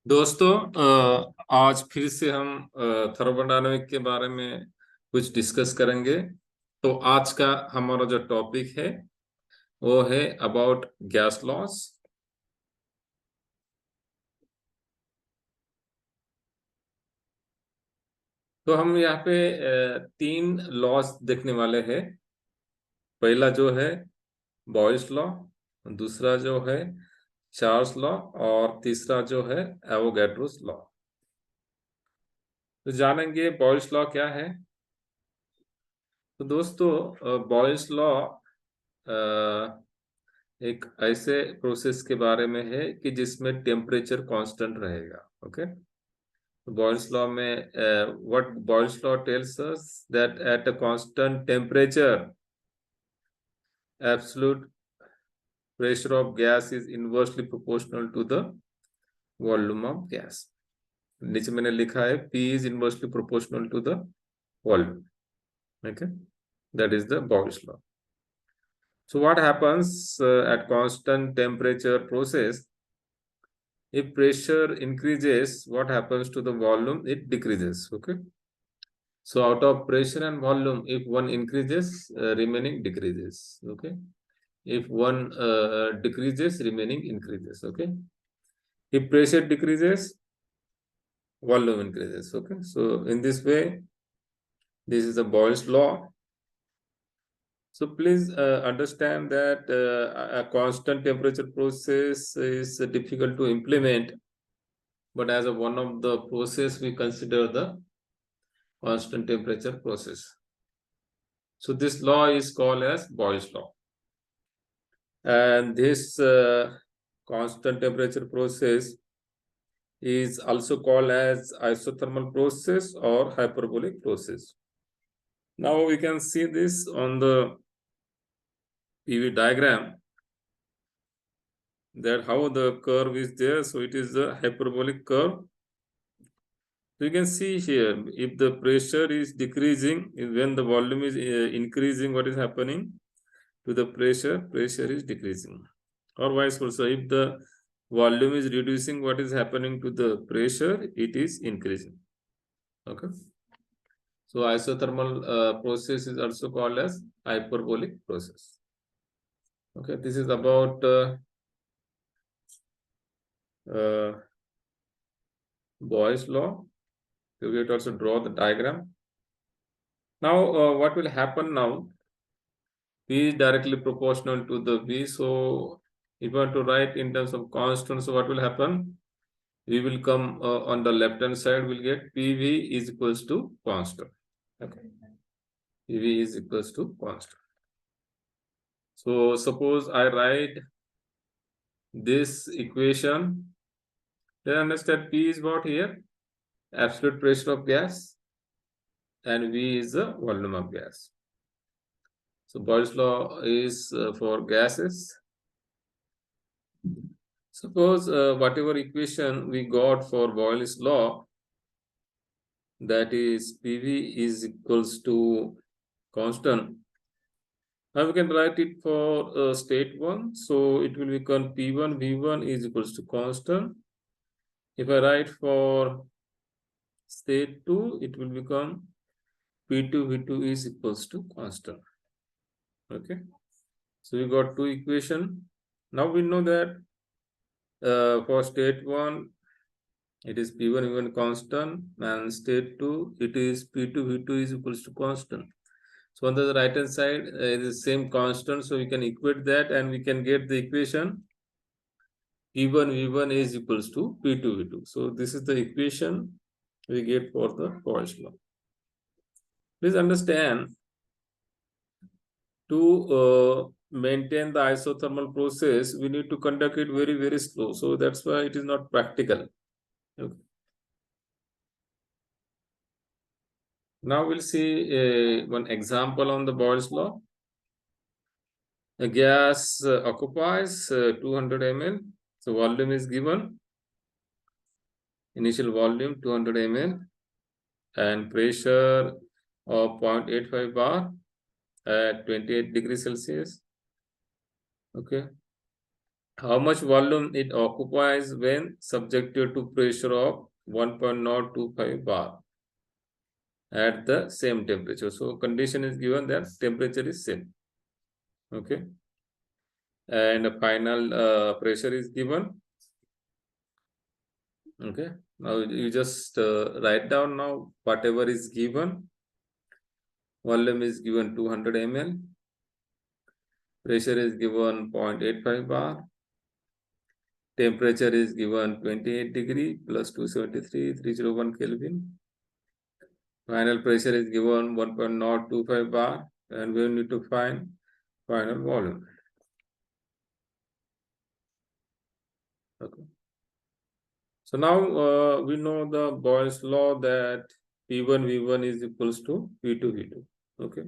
दोस्तों, आज फिर से हम थर्मोडायनामिक के बारे में कुछ डिस्कस करेंगे। तो आज का हमारा जो टॉपिक है वो है अबाउट गैस लॉस। तो हम यहाँ पे तीन लॉस देखने वाले हैं। पहला जो है बॉयल्स लॉ, दूसरा जो है चार्ल्स लॉ और तीसरा जो है एवोगैड्रोस लॉ। तो जानेंगे बॉयल्स लॉ क्या है। तो दोस्तों, बॉयल्स लॉ एक ऐसे प्रोसेस के बारे में है कि जिसमें टेम्परेचर कांस्टेंट रहेगा। ओके। तो बॉयल्स लॉ में what Boyle's law tells us that at a constant temperature absolute pressure of gas is inversely proportional to the volume of gas. नीचे मैंने लिखा है P is inversely proportional to the volume. Okay, that is the Boyle's law. So what happens at constant temperature process? If pressure increases, what happens to the volume? It decreases. Okay. So out of pressure and volume, if one increases, remaining decreases. Okay. If one decreases, remaining increases. Okay. If pressure decreases, volume increases. Okay. So in this way, this is the Boyle's law. So please understand that a constant temperature process is difficult to implement, but as a one of the process we consider the constant temperature process. So this law is called as Boyle's law, and this constant temperature process is also called as isothermal process or hyperbolic process. Now we can see this on the PV diagram, that how the curve is there. So it is the hyperbolic curve. So you can see here, if the pressure is decreasing, when the volume is increasing, what is happening to the pressure? Pressure is decreasing. Or vice versa, if the volume is reducing, what is happening to the pressure? It is increasing. Okay. So isothermal process is also called as hyperbolic process. Okay, this is about Boyle's law. So we have to also draw the diagram. Now, what will happen now? P is directly proportional to the V. So, if you want to write in terms of constant, so what will happen? We will come on the left hand side, we'll get PV is equals to constant. Okay. PV is equals to constant. So, suppose I write this equation, then understand P is what here? Absolute pressure of gas, and V is the volume of gas. So Boyle's law is for gases. Suppose whatever equation we got for Boyle's law, that is PV is equals to constant. Now we can write it for state 1. So it will become P1 V1 is equals to constant. If I write for state 2, it will become P2 V2 is equals to constant. Okay. So we got two equations. Now we know that for state 1, it is P1 V1 constant, and state 2, it is P2 V2 is equals to constant. So on the right hand side is the same constant, so we can equate that and we can get the equation P1 V1 is equals to P2 V2. So this is the equation we get for the Boyle's law. Please understand, to maintain the isothermal process, we need to conduct it very, very slow. So that's why it is not practical. Okay. Now we'll see one example on the Boyle's law. A gas occupies 200 ml. So volume is given. Initial volume 200 ml and pressure of 0.85 bar at 28 degrees Celsius. Okay. how much volume it occupies when subjected to pressure of 1.025 bar at the same temperature. So condition is given that temperature is same. Okay. And the final pressure is given. Okay. Now you just write down now whatever is given. Volume is given 200 ml. Pressure is given 0.85 bar. Temperature is given 28 degree plus 273, 301 Kelvin. Final pressure is given 1.025 bar, and we need to find final volume. Okay. So now we know the Boyle's law that P1 V1 is equals to P2 V2. Okay.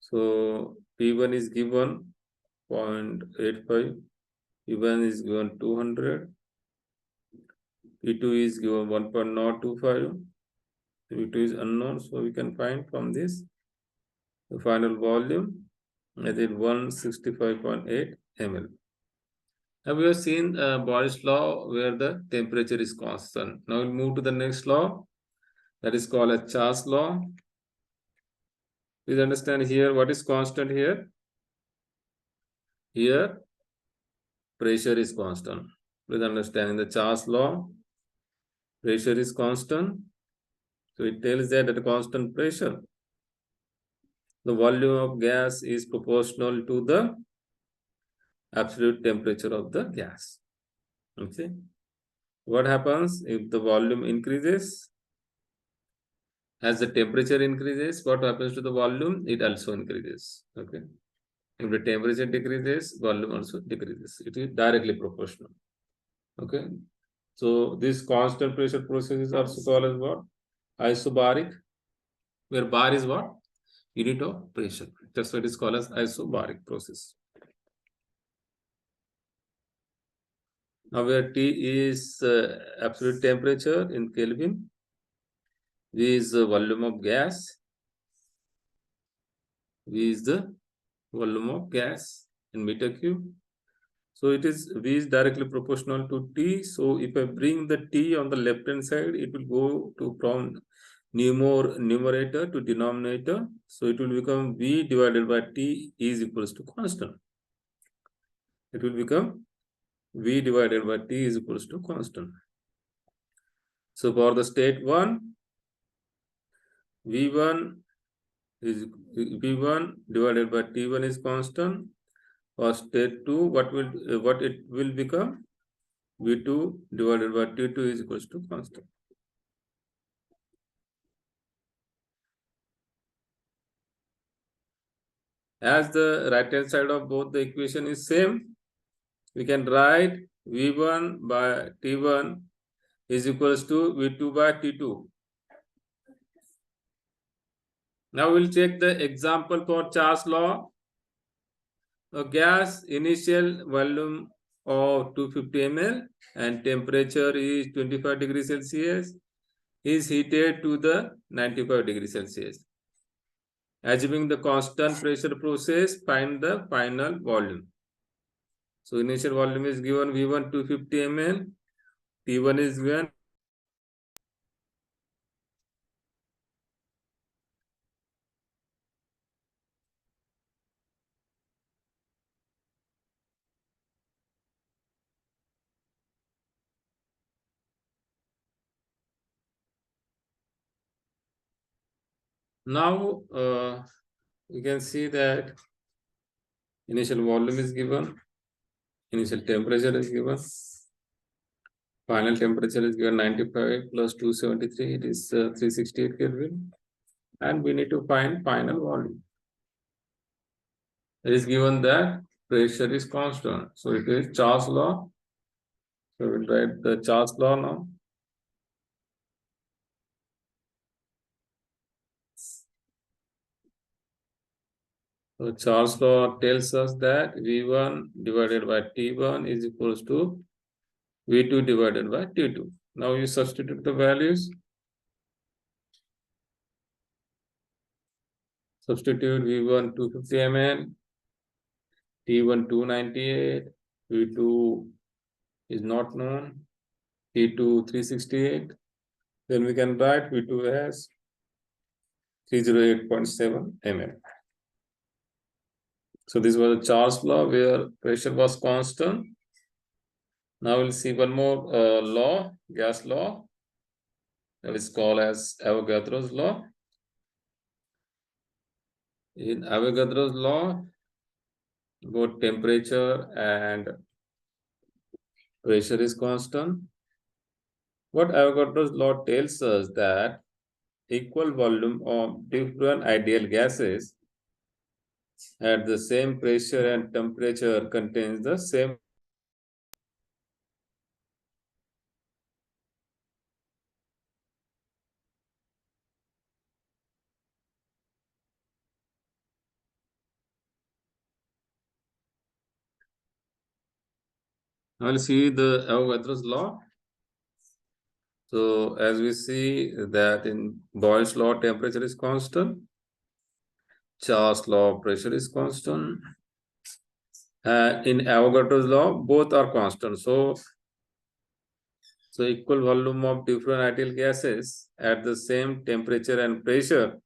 So P1 is given 0.85, P1 is given 200, P2 is given 1.025, P2 is unknown, so we can find from this the final volume, that is 165.8 ml. Now we have seen Boyle's law where the temperature is constant. Now we'll move to the next law, that is called as Charles law. Please understand here what is constant here. Here pressure is constant. Please understand in the Charles law, pressure is constant. So it tells that at a constant pressure, the volume of gas is proportional to the absolute temperature of the gas. Okay. What happens if the volume increases? As the temperature increases, what happens to the volume? It also increases. Okay. If the temperature decreases, volume also decreases. It is directly proportional. Okay. So this constant pressure process is also called as what? Isobaric, where bar is what? Unit of pressure. That's why it is called as isobaric process. Now where T is absolute temperature in Kelvin, V is the volume of gas, V is the volume of gas in meter cube. So it is V is directly proportional to T. So if I bring the T on the left hand side, it will go to from numerator to denominator. So it will become V divided by T is equals to constant. It will become V divided by T is equals to constant. So for the state 1, V1 is V1 divided by T1 is constant. For state 2, what it will become? V2 divided by T2 is equals to constant. As the right hand side of both the equation is same, we can write V1 by T1 is equals to V2 by T2. Now we'll check the example for Charles law. A gas initial volume of 250 ml and temperature is 25 degrees Celsius is heated to the 95 degrees Celsius. Assuming the constant pressure process, find the final volume. So initial volume is given V1 250 ml, T1 is given. Now you can see that initial volume is given, initial temperature is given, final temperature is given 95 plus 273, it is 368 Kelvin, and we need to find final volume. It is given that pressure is constant, so it is Charles law. So we'll write the Charles law now. So Charles law tells us that V1 divided by T1 is equals to V2 divided by T2. Now you substitute the values. Substitute V1 250 ml, T1 298, V2 is not known, T2 368, then we can write V2 as 308.7 mm. So this was a Charles law where pressure was constant. Now we'll see one more law, gas law, that is called as Avogadro's law. In Avogadro's law, both temperature and pressure is constant. What Avogadro's law tells us that equal volume of different ideal gases at the same pressure and temperature contains the same. Now we'll see the Avogadro's law. So as we see that in Boyle's law, temperature is constant. Charles' law, pressure is constant. In Avogadro's law, both are constant. So equal volume of different ideal gases at the same temperature and pressure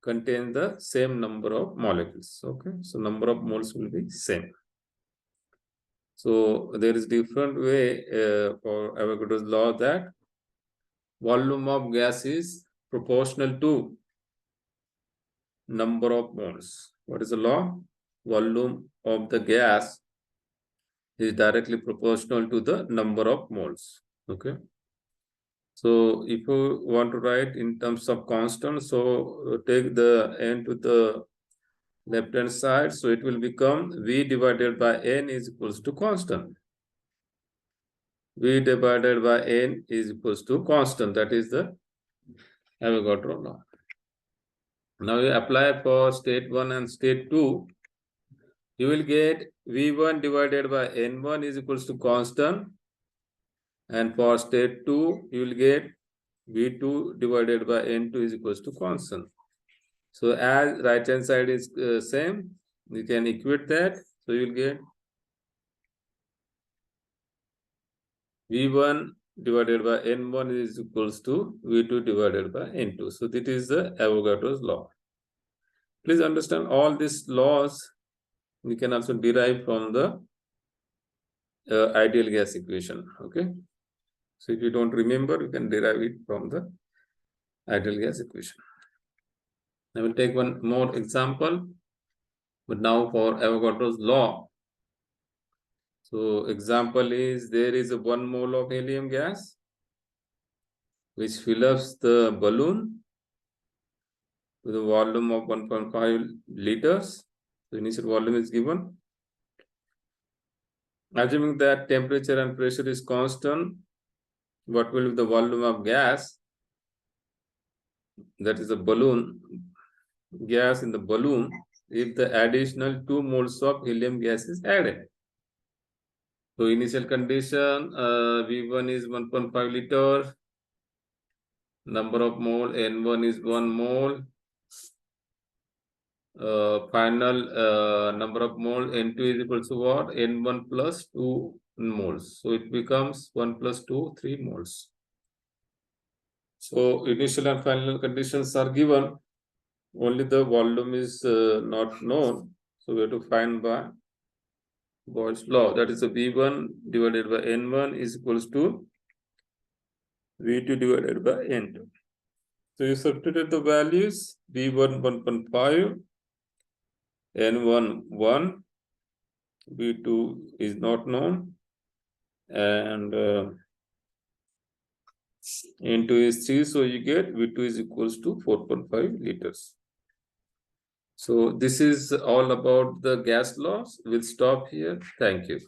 contain the same number of molecules. Okay, so number of moles will be same. So there is different way for Avogadro's law that volume of gas is proportional to number of moles. What is the law? Volume of the gas is directly proportional to the number of moles. Okay. So if you want to write in terms of constant, so take the n to the left hand side. So it will become V divided by N is equals to constant. V divided by N is equals to constant. That is the Avogadro law. Now you apply for state 1 and state 2. You will get V1 divided by N1 is equals to constant. And for state 2, you will get V2 divided by N2 is equals to constant. So as right hand side is same, you can equate that. So you will get V1 divided by N1 is equals to V2 divided by N2. So this is the Avogadro's law. Please understand all these laws we can also derive from the ideal gas equation. Okay. So if you don't remember, you can derive it from the ideal gas equation. I will take one more example, but now for Avogadro's law. So example is there is a 1 mole of helium gas which fills the balloon with a volume of 1.5 liters. The initial volume is given. Assuming that temperature and pressure is constant, what will be the volume of gas? That is the balloon, gas in the balloon, if the additional 2 moles of helium gas is added. So initial condition, V1 is 1.5 liter, number of mole, N1 is 1 mole, final number of mole, N2 is equal to what? N1 plus 2 moles. So it becomes 1 plus 2, 3 moles. So initial and final conditions are given. Only the volume is not known. So we have to find by Boyle's law. That is a V1 divided by N1 is equals to V2 divided by N2. So you substitute the values, V1 1.5, N1 1, V2 is not known, and N2 is 3, so you get V2 is equals to 4.5 liters. So this is all about the gas laws. We'll stop here. Thank you.